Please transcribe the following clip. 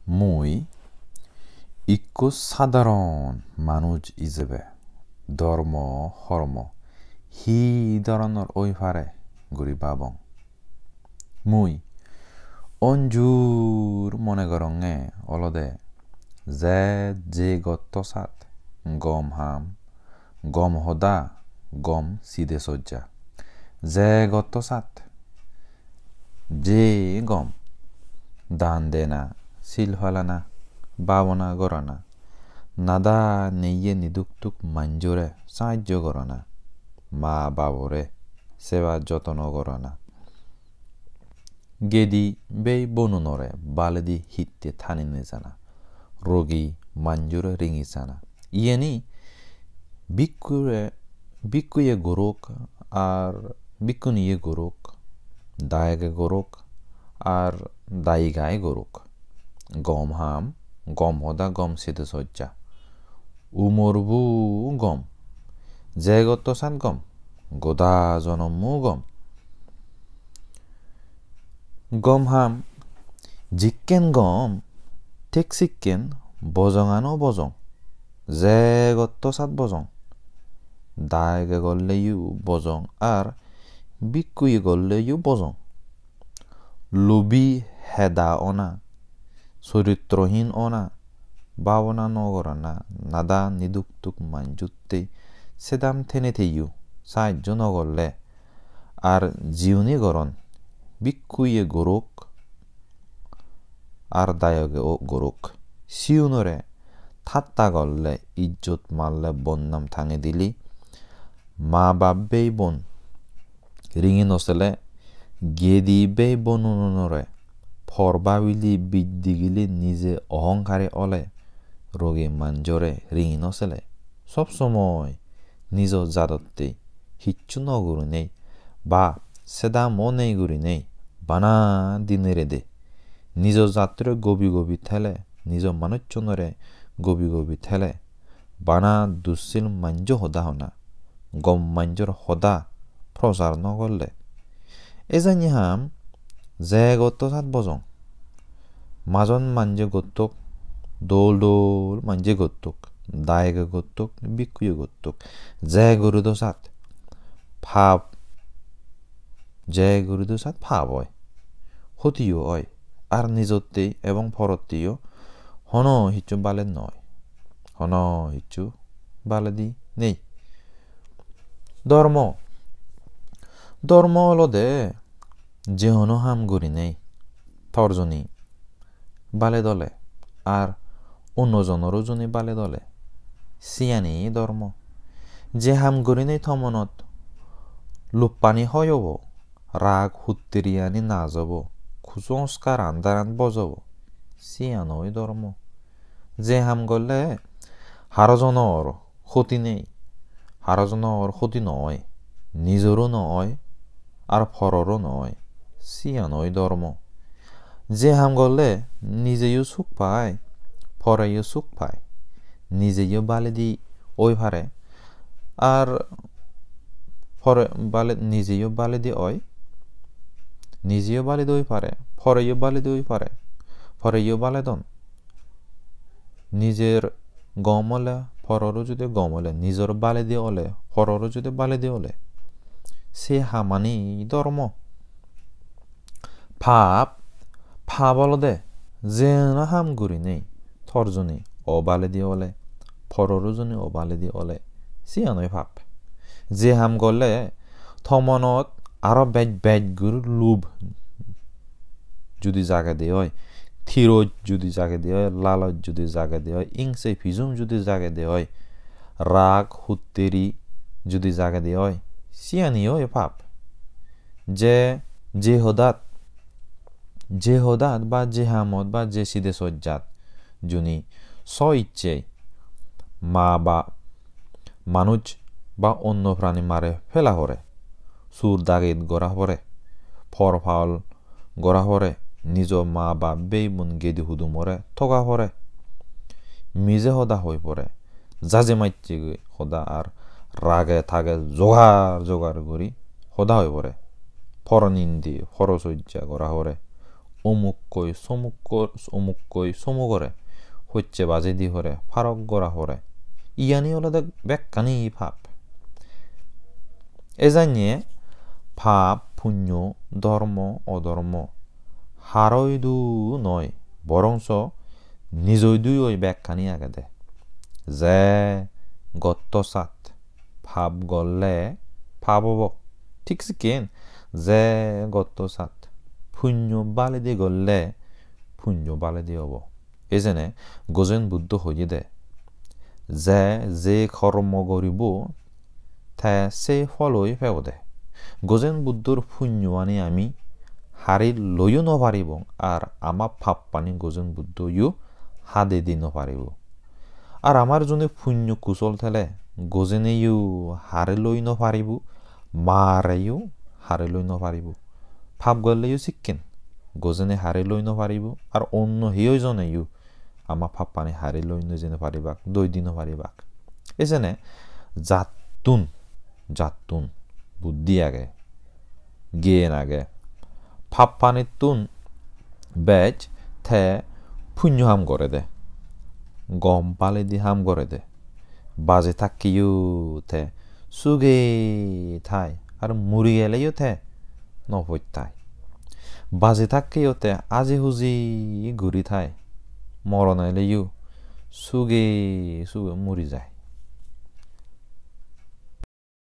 মুই ইক্কু সাধারণ মানুষ হিসেবে ধর্ম হর্ম হি ধরনের ওই ফারে গুড়ি বাবং মুই অঞ্জুর মনে করঙে অলদে যে গত্ত সাত গম হাম গম হদা গম সিদে সজ্জা যে গত্ত সাত যে গম দান দেনা সিল ফালানা বাবনা গড়ানা নাদা নেইয়ে নিদুকটুক মাঞ্জরে সাহায্য করনা মা বাবরে সেবা যত্ন করনা গেদি বেই বনুনরে বালেদি হিতে থানি নেজানা রোগী মাঞ্জুরে রিঙিসানা ইয়েনি বিকুয়ে গরুক আর বিকুনিয়ে গরুক দায়গে গরুক আর দায়িগায় গরুক গম হাম গম হদা গম সিদে সজ্জা উমরবু গম জেগত সাত গম গোদা জনমু গম গম হাম জিক্কেন গম ঠিক সিক্কেন বজঙানো বজং জেগত সাত বজং দায়গে গল্লেইউ বজং আর বিকুই গল্লেইউ বজং লুবি হেদা অনা চরিত্রহীন অনা বাবনা নগরনা নাদা নিদুকটুক মাঞ্জুতে সেদাম থেনে থেইউ সাহায্য নগরলে আর জিউনি গরন বিকুইয়ে গরুক আর দায়গে ও গরুক সিউনরে ঠাট্টা গললে ইজ্জত মারলে বন্নাম থাঙে দিলি মা বাপবেই বন রিঙি নসেলে গেদি বেই বনুনরে ফরবাবিলি বিদ্দিগিলি নিজে অহংকারে অলে রোগী মাঞ্জরে রিঙি নসেলে সবসময় নিজ জাদতে হিচ্ছু নগুরু নেই বা সেদা মনেই গুরি নেই বানা দিনেরে দে নিজ যাত্রে গবি গবি থেলে নিজ মানুষজনরে গবি গবি থেলে বানা দুশ্চিল মাঞ্জ হদা হনা গম মাঞ্জর হদা প্রচার নগরলে এজানি হাম যে গত্ত সাত বজং মাজন মাঞ্জে গত্তক দোল দোল মাঞ্জে গত্তক দায়গে গত্তক বিকুয়ে গত্তক যে গরুদ সাত ভাব যে গরুদ সাত ভাব হয় হতিও হয় আর নিজতে এবং ফরতেও হন হিচ্ছু বালে নয় হন হিচ্ছু বালেদি নেই ধর্ম হলো দে যে হন হাম গড়ি নেই তর্জনী বালে দলে আর অন্যজনেরও জনী বালে দলে সিয়ানি ধর্ম যে হাম গড়ি নেই থমনত লুপ্পানি হয়ব রাগ হুত্তেরিয়ানি না যাব কুসংস্কার আন্দারান বজব সিয়ানই ধর্ম যে হাম গলে হারজনর ক্ষতি নেই হারজনর ক্ষতি নয় নিজেরও নয় আর ফররও নয় সিয়ানই ধর্ম যে হাম গলে নিজেও সুখ পায় ফরেও সুখ পায় নিজেও বালে দি ওই পারে আর ফরে বালে নিজেও বালে দি ওই নিজেও বালে দি ওই পারে ফরেও বালে দি ওই পারে ফরেও বালে দন নিজের গম হলে ফররও যদি গম হলে নিজের বালে দিয়ে হলে ফররও যদি বালে দিয়ে হলে সে হামানি ধর্ম ফাপ হলো দে যে না হাম গুড়ি নেই থরজনী অবালে দিয়ে হলে ফররও জনী অবালে দিয়ে হলে সিয়ানই ফাপ যে হাম গলে থমনত আরো বেজ গুর লুভ যদি জায়গা দিয়ে হয় থিরোজ যদি জায়গা দিয়ে হয় লালত যদি জায়গা দিয়ে হয় ইংসে ফিজুম যদি জায়গা দিয়ে হয় রাগ হুত্তেরি যদি জায়গা দিয়ে হয় সিয়ানি হয় পাপ যে হদাত বা যে হামত বা যে সিদে সজ্জাত জুনি ইচ্ছে মা বা মানুষ বা অন্য প্রাণী মারে ফেলা হরে সুর দাগিত গড়া হরে ফর ফাল গড়া হরে নিজ মা বা বেই বোন গেদি হুদু মরে থকা হরে মিজে হদা হয়ে পড়ে জাজে মাইচ্ছে হদা আর রাগে থাকে জোগাড় করি হদা হয়ে পড়ে ফর নিন্দি ফর সজ্জা করা হরে 어묵거이 소묵거이 소묵거래 হচ্ছে বাজে দি হরে ফারক গড়া হরে ইয়ানি হলো দেখ ব্যাখ্যানি ভাব এজানিয়ে ভাব পুণ্য ধর্ম অধর্ম হারইদু নয় বরংস নিজইদুই ওই ব্যাখ্যানি আগে দে যে গত্তসাত ভাব গলে ভাব হব ঠিক সিকেন যে গত্তসাত পুণ্য বালে দি গলে পুণ্য বালে দি হব এজনে গজেন বুদ্ধ হয়ে দে যে কর্ম করিব তা সে ফলই ফেব দে গজেন বুদ্ধর পুণ্য আনি আমি হারি লইও নপারিব আর আমার ভাব পানি গজেন বুদ্ধ ইউ হাদে দি নপারিব আর আমার জন্য পুণ্য কুশল থেলে গজেনে ইউ হারে লই নপারিব মারেও হারে লই নপারিব ভাব গলে ইউ শিক্ষেন গজেনে হারে লই নপারিব আর অন্য হিয়জনে ইউ আমার ভাব পানি হারি লই নজেনে পারিবাক দই দিন পারিবাক এজনে জাতুন বুদ্ধি আগে জ্ঞান আগে ভাব পানি তুন বেচ থে পুণ্য হাম করে দে গম পালে দি হাম করে দে বাজে থাকিও থে সুগে থাই আর মুড়ি গেলেও থে নপত্যাই বাজে থাকিও থে আজি হুজি ঘুরি থাই মরণ এলেও সুগে মুড়ি যায়